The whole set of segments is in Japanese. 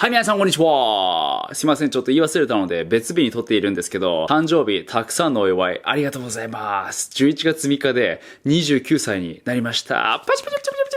はい、皆さんこんにちは。すいません、ちょっと言い忘れたので別日に撮っているんですけど、誕生日たくさんのお祝いありがとうございます。11月3日で29歳になりました。パチパチパチパチパチパ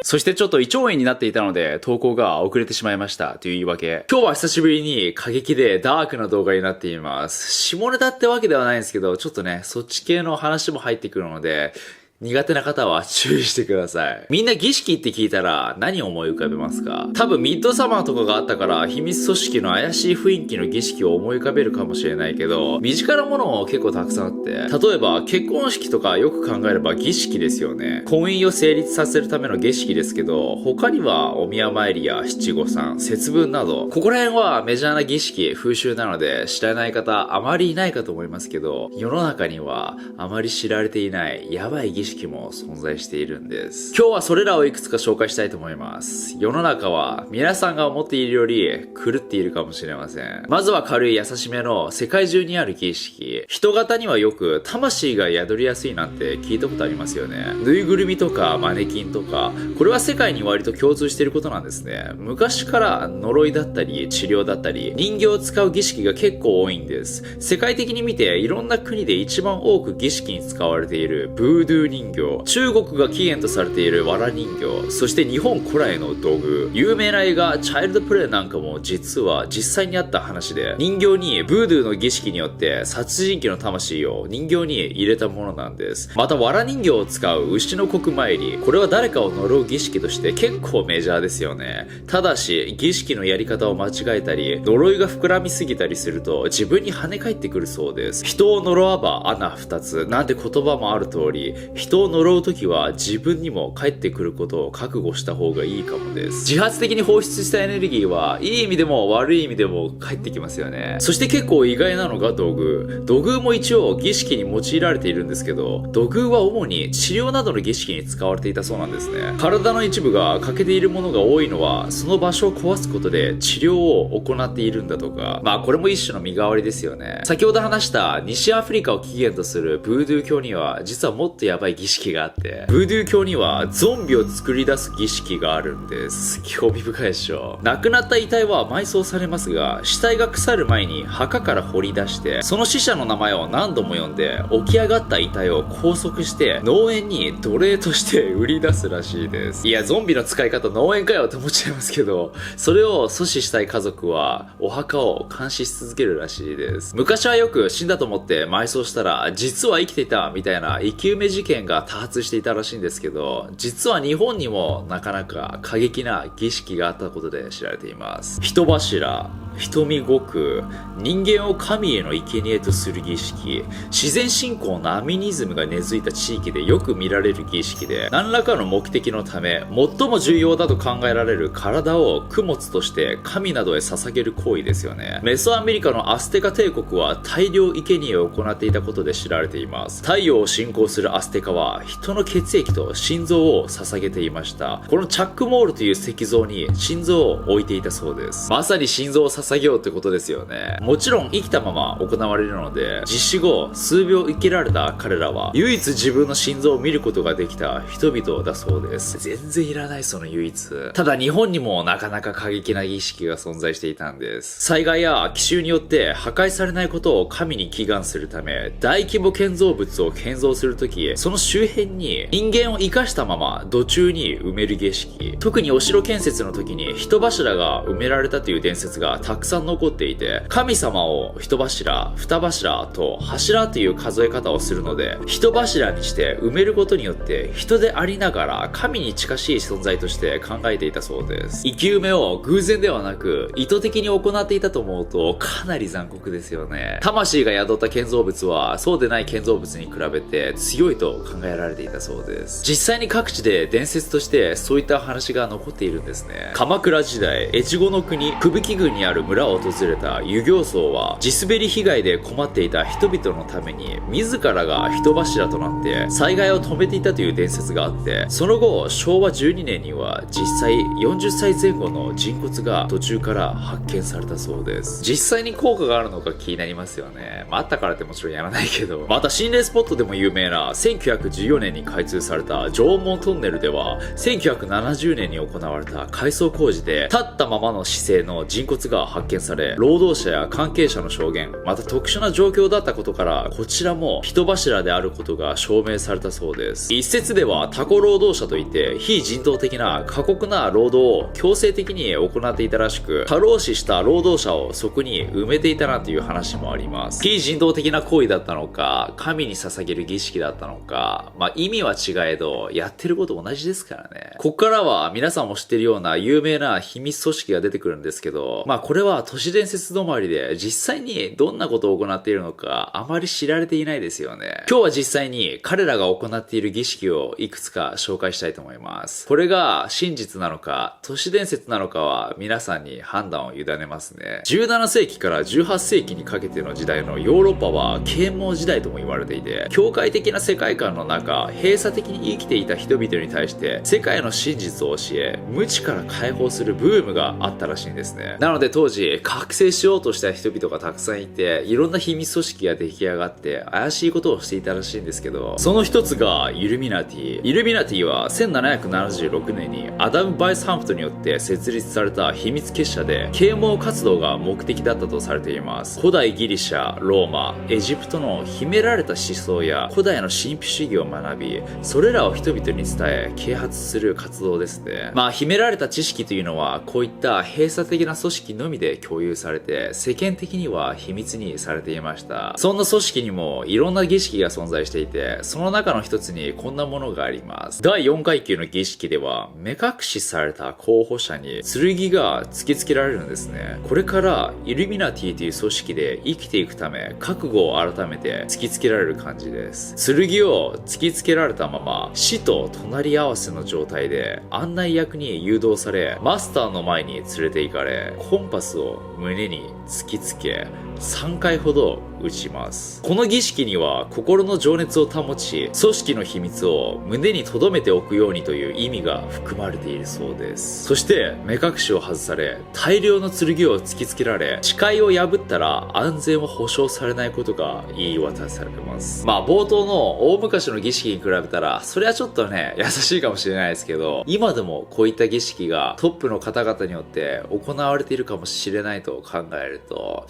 チ。そしてちょっと胃腸炎になっていたので投稿が遅れてしまいましたという言い訳。今日は久しぶりに過激でダークな動画になっています。下ネタってわけではないんですけど、ちょっとね、そっち系の話も入ってくるので、苦手な方は注意してください。みんな儀式って聞いたら何を思い浮かべますか？多分ミッドサマーとかがあったから秘密組織の怪しい雰囲気の儀式を思い浮かべるかもしれないけど、身近なものも結構たくさんあって、例えば結婚式とかよく考えれば儀式ですよね。婚姻を成立させるための儀式ですけど、他にはお宮参りや七五三、節分など、ここら辺はメジャーな儀式、風習なので知らない方あまりいないかと思いますけど、世の中にはあまり知られていないやばい儀式も存在しているんです。今日はそれらをいくつか紹介したいと思います。世の中は皆さんが思っているより狂っているかもしれません。まずは軽い優しめの世界中にある儀式。人型にはよく魂が宿りやすいなんて聞いたことありますよね。ぬいぐるみとかマネキンとか、これは世界に割と共通していることなんですね。昔から呪いだったり治療だったり人形を使う儀式が結構多いんです。世界的に見ていろんな国で一番多く儀式に使われているブードゥー人形、中国が起源とされている藁人形、そして日本古来の土偶、有名な映画チャイルドプレイなんかも実は実際にあった話で、人形にブードゥーの儀式によって殺人鬼の魂を人形に入れたものなんです。また藁人形を使う牛の国参り、これは誰かを呪う儀式として結構メジャーですよね。ただし儀式のやり方を間違えたり呪いが膨らみすぎたりすると自分に跳ね返ってくるそうです。人を呪わば穴二つなんて言葉もある通り、人を呪う時は自分にも返ってくることを覚悟した方がいいかもです。自発的に放出したエネルギーはいい意味でも悪い意味でも返ってきますよね。そして結構意外なのが土偶。土偶も一応儀式に用いられているんですけど、土偶は主に治療などの儀式に使われていたそうなんですね。体の一部が欠けているものが多いのはその場所を壊すことで治療を行っているんだとか、まあこれも一種の身代わりですよね。先ほど話した西アフリカを起源とするブードゥー教には実はもっとやばい儀式があって、ブードゥー教にはゾンビを作り出す儀式があるんです。興味深いでしょ。亡くなった遺体は埋葬されますが、死体が腐る前に墓から掘り出してその死者の名前を何度も読んで起き上がった遺体を拘束して農園に奴隷として売り出すらしいです。いやゾンビの使い方農園かよって思っちゃいますけど、それを阻止したい家族はお墓を監視し続けるらしいです。昔はよく死んだと思って埋葬したら実は生きていたみたいな生き埋め事件が多発していたらしいんですけど、実は日本にもなかなか過激な儀式があったことで知られています。人柱、瞳悟空、人間を神への生贄とする儀式、自然信仰のアミニズムが根付いた地域でよく見られる儀式で、何らかの目的のため最も重要だと考えられる体を供物として神などへ捧げる行為ですよね。メソアメリカのアステカ帝国は大量生贄を行っていたことで知られています。太陽を信仰するアステカは人の血液と心臓を捧げていました。このチャックモールという石像に心臓を置いていたそうです。まさに心臓を捧げようってことですよね。もちろん生きたまま行われるので、実死後数秒生きられた彼らは唯一自分の心臓を見ることができた人々だそうです。全然いらないその唯一。ただ日本にもなかなか過激な儀式が存在していたんです。災害や奇襲によって破壊されないことを神に祈願するため、大規模建造物を建造するとき、その周辺に人間を生かしたまま土中に埋める儀式。特にお城建設の時に人柱が埋められたという伝説がたくさん残っていて、神様を人柱、二柱と柱という数え方をするので、人柱にして埋めることによって人でありながら神に近しい存在として考えていたそうです。生き埋めを偶然ではなく意図的に行っていたと思うとかなり残酷ですよね。魂が宿った建造物はそうでない建造物に比べて強いと考えられていたそうです。実際に各地で伝説としてそういった話が残っているんですね。鎌倉時代、越後の国、吹雪郡にある村を訪れた遊行僧は地滑り被害で困っていた人々のために自らが人柱となって災害を止めていたという伝説があって、その後昭和12年には実際40歳前後の人骨が途中から発見されたそうです。実際に効果があるのか気になりますよね。あったからってもちろんやらないけど。また心霊スポットでも有名な1914年に開通された縄文トンネルでは1970年に行われた改装工事で立ったままの姿勢の人骨が発見され、労働者や関係者の証言、また特殊な状況だったことからこちらも人柱であることが証明されたそうです。一説ではタコ労働者といって非人道的な過酷な労働を強制的に行っていたらしく、過労死した労働者をそこに埋めていたなんていう話もあります。非人道的な行為だったのか、神に捧げる儀式だったのか、意味は違えどやってること同じですからね。ここからは皆さんも知ってるような有名な秘密組織が出てくるんですけど、これは都市伝説止まりで実際にどんなことを行っているのかあまり知られていないですよね。今日は実際に彼らが行っている儀式をいくつか紹介したいと思います。これが真実なのか都市伝説なのかは皆さんに判断を委ねますね。17世紀から18世紀にかけての時代のヨーロッパは啓蒙時代とも言われていて、教会的な世界観の中閉鎖的に生きていた人々に対して世界の真実を教え、無知から解放するブームがあったらしいんですね。なので当時覚醒しようとした人々がたくさんいて、いろんな秘密組織が出来上がって怪しいことをしていたらしいんですけど、その一つがイルミナティ。イルミナティは1776年にアダム・バイスハンプトンによって設立された秘密結社で、啓蒙活動が目的だったとされています。古代ギリシャ、ローマ、エジプトの秘められた思想や古代の神秘主義を学び、それらを人々に伝え啓発する活動ですね。秘められた知識というのはこういった閉鎖的な組織のみで共有されて、世間的には秘密にされていました。そんな組織にもいろんな儀式が存在していて、その中の一つにこんなものがあります。第4階級の儀式では目隠しされた候補者に剣が突きつけられるんですね。これからイルミナティという組織で生きていくため覚悟を改めて突きつけられる感じです。剣を突きつけられたまま死と隣り合わせの状態で案内役に誘導され、マスターの前に連れて行かれ、コンパスを胸に突きつけ3回ほど打ちます。この儀式には心の情熱を保ち、組織の秘密を胸に留めておくようにという意味が含まれているそうです。そして目隠しを外され、大量の剣を突きつけられ、誓いを破ったら安全を保証されないことが言い渡されます。冒頭の大昔の儀式に比べたらそれはちょっとね優しいかもしれないですけど、今でもこういった儀式がトップの方々によって行われているかもしれないと考えると、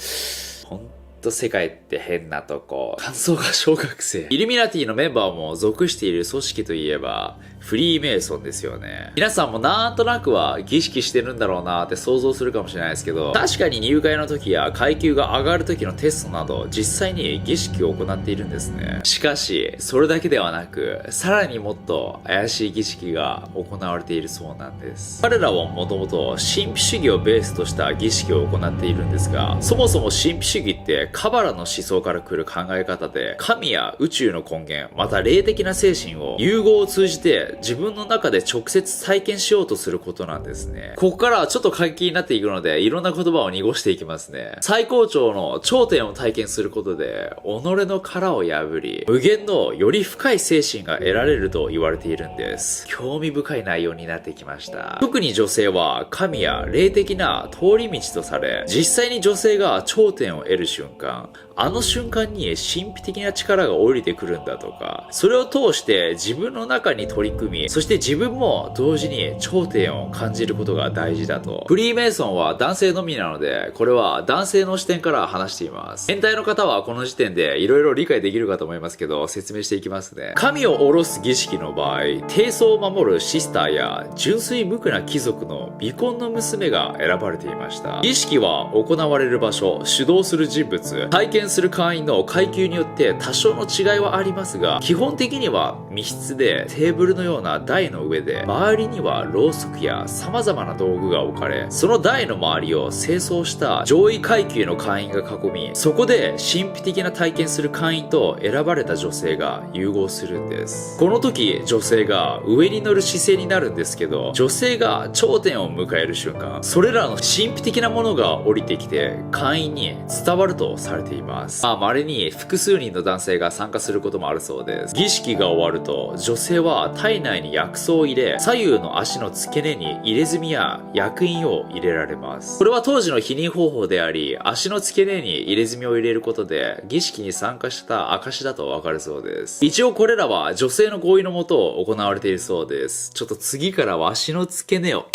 本当世界って変なとこ。感想が小学生。イルミナティのメンバーも属している組織といえばフリーメイソンですよね。皆さんもなんとなくは儀式してるんだろうなって想像するかもしれないですけど、確かに入会の時や階級が上がる時のテストなど実際に儀式を行っているんですね。しかしそれだけではなく、さらにもっと怪しい儀式が行われているそうなんです。彼らはもともと神秘主義をベースとした儀式を行っているんですが、そもそも神秘主義ってカバラの思想から来る考え方で、神や宇宙の根源、また霊的な精神を融合を通じて自分の中で直接体験しようとすることなんですね。ここからはちょっと過激になっていくので、いろんな言葉を濁していきますね。最高潮の頂点を体験することで己の殻を破り、無限のより深い精神が得られると言われているんです。興味深い内容になってきました。特に女性は神や霊的な通り道とされ、実際に女性が頂点を得る瞬間、あの瞬間に神秘的な力が降りてくるんだとか、それを通して自分の中に取り組み、そして自分も同時に頂点を感じることが大事だと。フリーメイソンは男性のみなので、これは男性の視点から話しています。変態の方はこの時点で色々理解できるかと思いますけど、説明していきますね。神を下ろす儀式の場合、低層を守るシスターや純粋無垢な貴族の未婚の娘が選ばれていました。儀式は行われる場所、主導する人物、体験する会員の階級によって多少の違いはありますが、基本的には密室でテーブルのような台の上で、周りにはろうそくや様々な道具が置かれ、その台の周りを清掃した上位階級の会員が囲み、そこで神秘的な体験する会員と選ばれた女性が融合するんです。この時、女性が上に乗る姿勢になるんですけど、女性が頂点を迎える瞬間、それらの神秘的なものが降りてきて、会員に伝わるとされています。稀に複数人の男性が参加することもあるそうです。儀式が終わると、女性は体内に薬草を入れ、左右の足の付け根に入れ墨や薬印を入れられます。これは当時の避妊方法であり、足の付け根に入れ墨を入れることで、儀式に参加した証だとわかるそうです。一応これらは女性の合意のもと行われているそうです。ちょっと次からは足の付け根を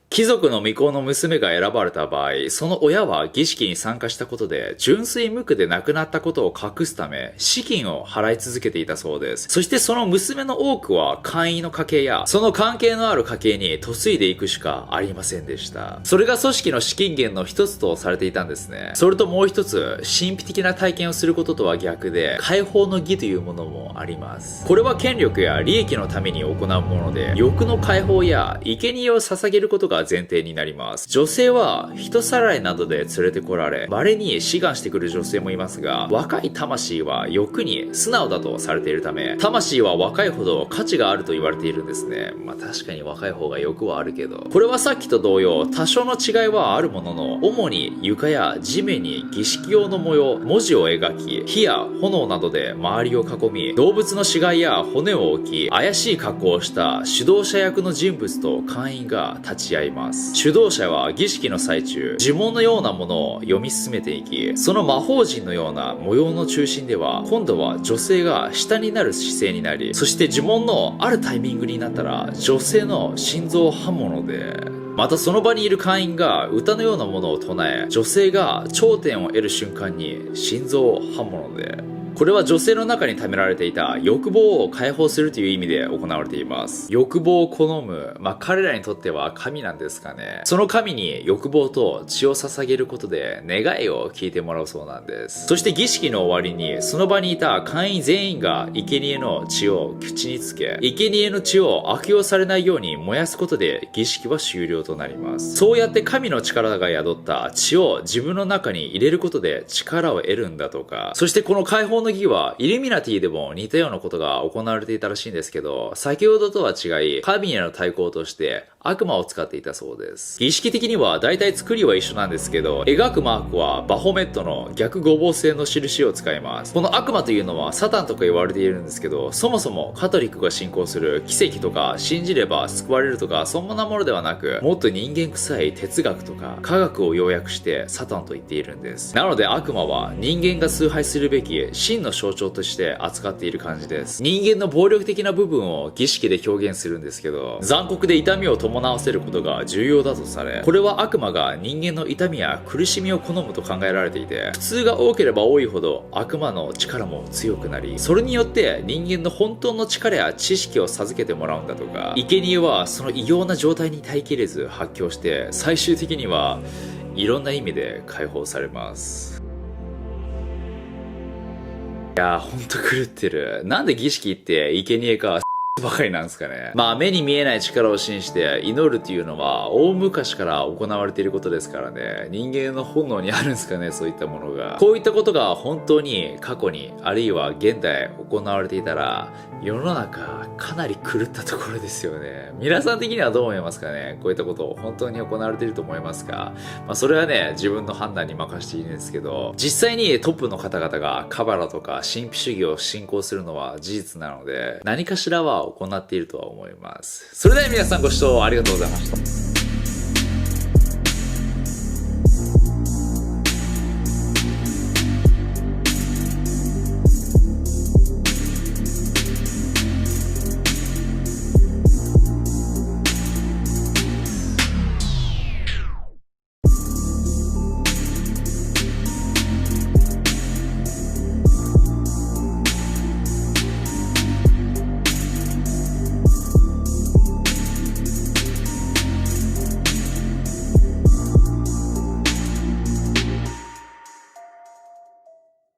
貴族の巫女の娘が選ばれた場合、その親は儀式に参加したことで、純粋無垢で亡くなったことを隠すため、資金を払い続けていたそうです。そしてその娘の多くは会員の家系や、その関係のある家系に嫁いでいくしかありませんでした。それが組織の資金源の一つとされていたんですね。それともう一つ、神秘的な体験をすることとは逆で、解放の儀というものもあります。これは権力や利益のために行うもので、欲の解放や生贄を捧げることが前提になります。女性は人さらいなどで連れてこられ、稀に志願してくる女性もいますが、若い魂は欲に素直だとされているため、魂は若いほど価値があると言われているんですね。確かに若い方が欲はあるけど、これはさっきと同様、多少の違いはあるものの、主に床や地面に儀式用の模様、文字を描き、火や炎などで周りを囲み、動物の死骸や骨を置き、怪しい格好をした指導者役の人物と会員が立ち会います。主導者は儀式の最中、呪文のようなものを読み進めていき、その魔法陣のような模様の中心では、今度は女性が下になる姿勢になり、そして呪文のあるタイミングになったら、女性の心臓刃物で、またその場にいる会員が歌のようなものを唱え、女性が頂点を得る瞬間に心臓刃物で、これは女性の中に溜められていた欲望を解放するという意味で行われています。欲望を好む、彼らにとっては神なんですかね。その神に欲望と血を捧げることで願いを聞いてもらうそうなんです。そして儀式の終わりに、その場にいた会員全員が生贄の血を口につけ、生贄の血を悪用されないように燃やすことで儀式は終了となります。そうやって神の力が宿った血を自分の中に入れることで力を得るんだとか、そしてこの解放の儀はイルミナティでも似たようなことが行われていたらしいんですけど、先ほどとは違い、神への対抗として悪魔を使っていたそうです。儀式的には大体作りは一緒なんですけど、描くマークはバホメットの逆五芒星の印を使います。この悪魔というのはサタンとか言われているんですけど、そもそもカトリックが信仰する奇跡とか信じれば救われるとかそんなものではなく、もっと人間臭い哲学とか科学を要約してサタンと言っているんです。なので悪魔は人間が崇拝するべき真の象徴として扱っている感じです。人間の暴力的な部分を儀式で表現するんですけど、残酷で痛みを伴わせることが重要だとされ、これは悪魔が人間の痛みや苦しみを好むと考えられていて、苦痛が多ければ多いほど悪魔の力も強くなり、それによって人間の本当の力や知識を授けてもらうんだとか、生贄はその異様な状態に耐えきれず発狂して、最終的にはいろんな意味で解放されます。いやー、ほんと狂ってる。なんで儀式って生贄かばかりなんですかね。目に見えない力を信じて祈るっていうのは大昔から行われていることですからね。人間の本能にあるんですかね、そういったものが。こういったことが本当に過去に、あるいは現代行われていたら、世の中かなり狂ったところですよね。皆さん的にはどう思いますかね。こういったこと本当に行われていると思いますか。それはね、自分の判断に任せていいんですけど、実際にトップの方々がカバラとか神秘主義を信仰するのは事実なので、何かしらは行っているとは思います。それでは皆さんご視聴ありがとうございました。